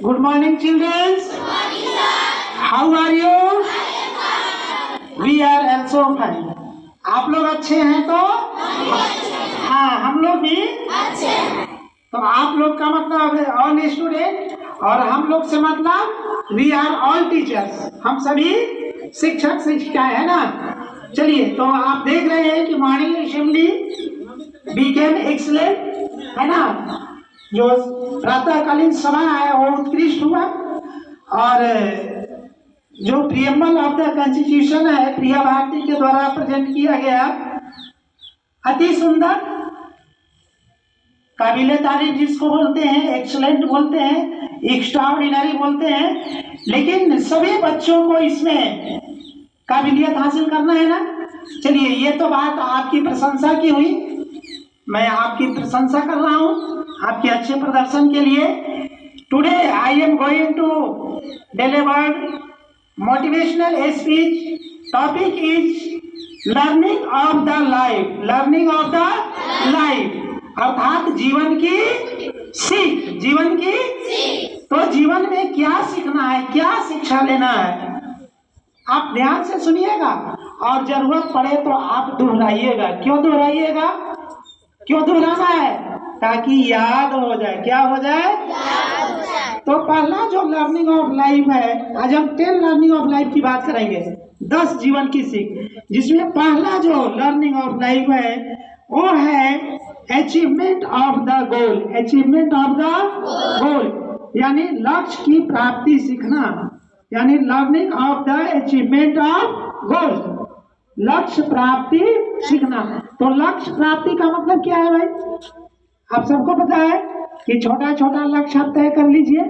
Good morning, children. Good morning, sir. How are you? I am fine. We are also fine. आप लोग अच्छे हैं तो? हम भी अच्छे हैं। हाँ, हम लोग भी अच्छे हैं। तो आप लोग का मतलब ऑल स्टूडेंट और हम लोग से मतलब वी आर ऑल टीचर्स। हम सभी शिक्षक शिक्षिकाएं है ना। चलिए, तो आप देख रहे हैं कि मॉर्निंग असेंबली बीकेम एक्सलेंट है ना। जो प्रातःकालीन सभा है वो उत्कृष्ट हुआ और जो प्रियम्बल ऑफ द कॉन्स्टिट्यूशन है प्रिया भारती के द्वारा प्रेजेंट किया गया अति सुंदर, काबिले तारीफ जिसको बोलते हैं, एक्सलेंट बोलते हैं, एक्स्ट्राऑर्डिनरी बोलते हैं। लेकिन सभी बच्चों को इसमें काबिलियत हासिल करना है ना। चलिए, ये तो बात आपकी प्रशंसा की हुई, मैं आपकी प्रशंसा कर रहा हूँ आपके अच्छे प्रदर्शन के लिए। Today I am going to deliver motivational speech. Topic is learning of the life. Learning of the life अर्थात जीवन की सीख। जीवन की तो जीवन में क्या सीखना है, क्या शिक्षा लेना है, आप ध्यान से सुनिएगा और जरूरत पड़े तो आप दोहराइएगा। क्यों दोहराइएगा, क्यों दोहराना है? ताकि याद हो जाए। क्या हो जाए? याद हो जाए। तो पहला जो लर्निंग ऑफ लाइफ है, आज हम 10 लर्निंग ऑफ लाइफ की बात करेंगे, 10 जीवन की सीख, जिसमें पहला जो लर्निंग ऑफ लाइफ है वो है achievement of the goal. Achievement of the goal यानी लक्ष्य की प्राप्ति सीखना, यानी learning of the achievement of goal, लक्ष्य प्राप्ति सीखना। तो लक्ष्य प्राप्ति का मतलब क्या है भाई? आप सबको पता है कि छोटा छोटा लक्ष्य आप तय कर लीजिए।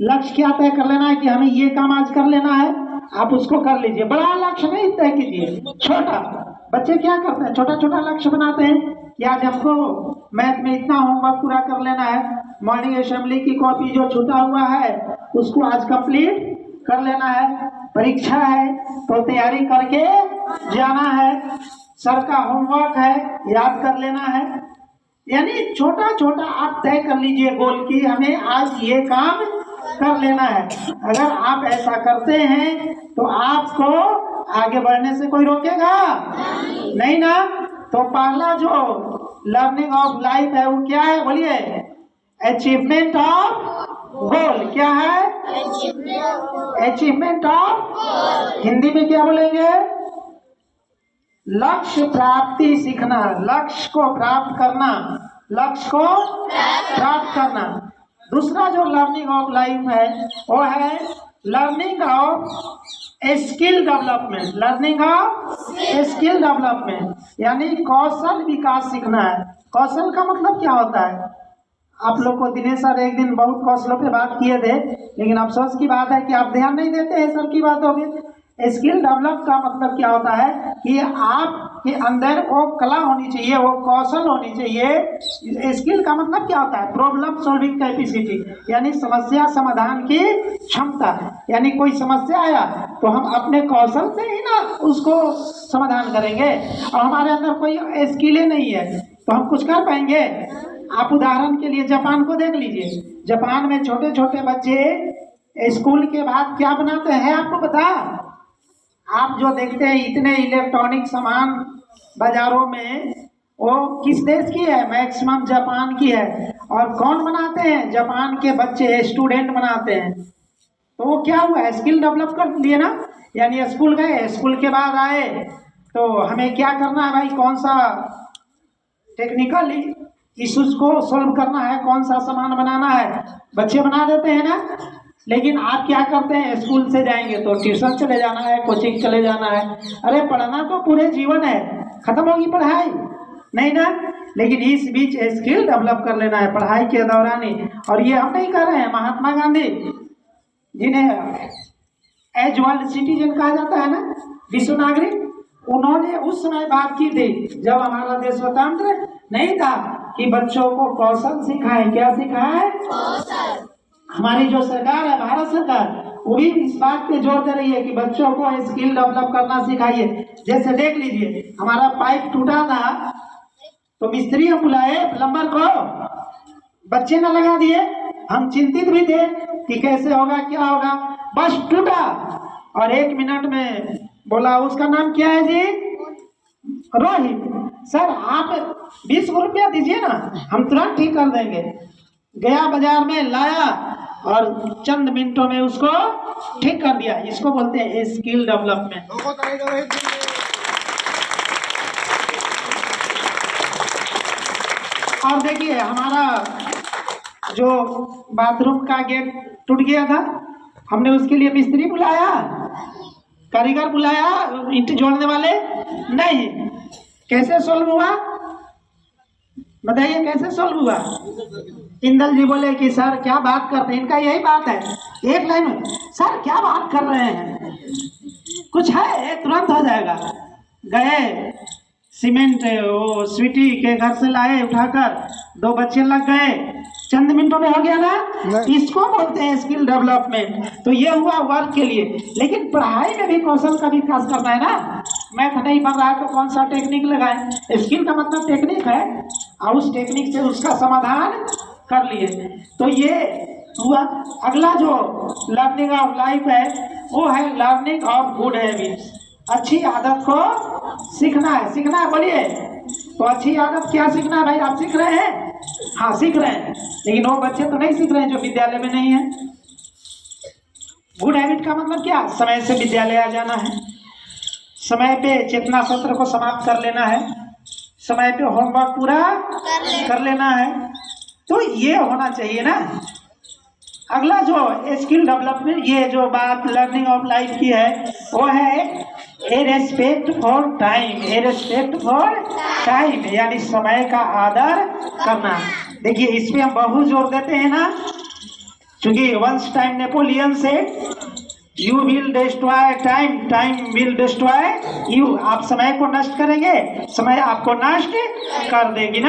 लक्ष्य क्या तय कर लेना है कि हमें ये काम आज कर लेना है, आप उसको कर लीजिए। बड़ा लक्ष्य नहीं तय कीजिए, छोटा। बच्चे क्या करते हैं, छोटा छोटा लक्ष्य बनाते हैं कि आज हमको मैथ में इतना होमवर्क पूरा कर लेना है, मॉर्निंग असेंबली की कॉपी जो छूटा हुआ है उसको आज कंप्लीट कर लेना है, परीक्षा है तो तैयारी करके जाना है, सर का होमवर्क है याद कर लेना है। यानी छोटा छोटा आप तय कर लीजिए गोल की हमें आज ये काम कर लेना है। अगर आप ऐसा करते हैं तो आपको आगे बढ़ने से कोई रोकेगा नहीं ना। तो पहला जो लर्निंग ऑफ लाइफ है वो क्या है, बोलिए? Achievement of goal. क्या है? अचीवमेंट ऑफ, हिंदी में क्या बोलेंगे? लक्ष्य प्राप्ति सीखना, लक्ष्य को प्राप्त करना, लक्ष्य को प्राप्त करना। दूसरा जो लर्निंग ऑफ लाइफ है वो है learning of skill development. Learning of skill development यानी कौशल विकास सीखना है। कौशल का मतलब क्या होता है? आप लोग को दिनेश सर एक दिन बहुत कौशलों पे बात किए थे, लेकिन अफसोस की बात है कि आप ध्यान नहीं देते हैं सर की बातों में। स्किल डेवलप का मतलब क्या होता है कि आपके अंदर वो कला होनी चाहिए, वो कौशल होनी चाहिए। स्किल का मतलब क्या होता है? प्रॉब्लम सॉल्विंग कैपेसिटी, यानी समस्या समाधान की क्षमता। यानी कोई समस्या आया तो हम अपने कौशल से ही ना उसको समाधान करेंगे, और हमारे अंदर कोई स्किल नहीं है तो हम कुछ कर पाएंगे? आप उदाहरण के लिए जापान को देख लीजिए। जापान में छोटे छोटे बच्चे स्कूल के बाद क्या बनाते हैं आपको पता? आप जो देखते हैं इतने इलेक्ट्रॉनिक सामान बाजारों में, वो किस देश की है? मैक्सिमम जापान की है। और कौन बनाते हैं? जापान के बच्चे, स्टूडेंट बनाते हैं। तो वो क्या हुआ? स्किल डेवलप कर लिए ना। यानी स्कूल गए, स्कूल के बाद आए तो हमें क्या करना है भाई? कौन सा टेक्निकल इश्यूज को सॉल्व करना है, कौन सा सामान बनाना है, बच्चे बना देते हैं ना। लेकिन आप क्या करते हैं? स्कूल से जाएंगे तो ट्यूशन चले जाना है, कोचिंग चले जाना है। अरे पढ़ना तो पूरे जीवन है, खत्म होगी पढ़ाई नहीं ना। लेकिन इस बीच स्किल डेवलप कर लेना है पढ़ाई के दौरान ही। और ये हम नहीं कर रहे हैं, महात्मा गांधी जिन्हें एज वर्ल्ड सिटीजन कहा जाता है ना, विश्व नागरिक, उन्होंने उस समय बात की थी जब हमारा देश स्वतंत्र नहीं था कि बच्चों को कौशल सिखाएं। क्या सिखाएं? कौशल। हमारी जो सरकार है, भारत सरकार, वो भी इस बात पे जोर दे रही है कि बच्चों को स्किल डेवलप करना सिखाइए। जैसे देख लीजिए, हमारा पाइप टूटा था तो मिस्त्री बुलाए प्लम्बर को, बच्चे न लगा दिए, हम चिंतित भी थे कि कैसे होगा, क्या होगा, बस टूटा और 1 मिनट में बोला। उसका नाम क्या है जी? रोहित। सर आप 20 रुपया दीजिए ना, हम तुरंत ठीक कर देंगे। गया बाजार में लाया और चंद मिनटों में उसको ठीक कर दिया। इसको बोलते हैं स्किल डेवलपमेंट। और देखिए हमारा जो बाथरूम का गेट टूट गया था, हमने उसके लिए मिस्त्री बुलाया, कारीगर बुलाया, ईंट जोड़ने वाले नहीं। कैसे सोल्व हुआ बताइए, कैसे सोल्व हुआ? इंदल जी बोले कि सर क्या बात करते हैं, इनका यही बात है। एक लाइन में सर क्या बात कर रहे हैं, कुछ है तुरंत हो जाएगा। गए सीमेंट वो स्वीटी के घर से लाए उठाकर, 2 बच्चे लग गए, चंद मिनटों में हो गया ना। इसको बोलते हैं स्किल डेवलपमेंट। तो ये हुआ वर्क के लिए, लेकिन पढ़ाई में भी कौशल का विकास करना है ना। मैथ नहीं बन रहा है तो कौन सा टेक्निक लगाए? स्किल का मतलब टेक्निक है, और उस टेक्निक से उसका समाधान कर लिए। तो ये हुआ। अगला जो लर्निंग ऑफ लाइफ है वो है लर्निंग ऑफ गुड हैबिट्स। अच्छी आदत को सीखना है, सीखना है, बोलिए। तो अच्छी आदत क्या सीखना है भाई? आप सीख रहे हैं? हाँ सीख रहे हैं, लेकिन वो बच्चे तो नहीं सीख रहे हैं जो विद्यालय में नहीं है। गुड हैबिट का मतलब क्या? समय से विद्यालय आ जाना है, समय पे चेतना सत्र को समाप्त कर लेना है, समय पे होमवर्क पूरा कर लेना है। तो ये होना चाहिए ना। अगला जो स्किल डेवलपमेंट, ये जो बात लर्निंग ऑफ लाइफ की है वो है a respect for time. A respect for time यानी समय का आदर करना। देखिए इस पे हम बहुत जोर देते हैं ना, क्योंकि वंस टाइम नेपोलियन से you will destroy time, time will destroy you. आप समय को नष्ट करेंगे, समय आपको नष्ट कर देगी ना।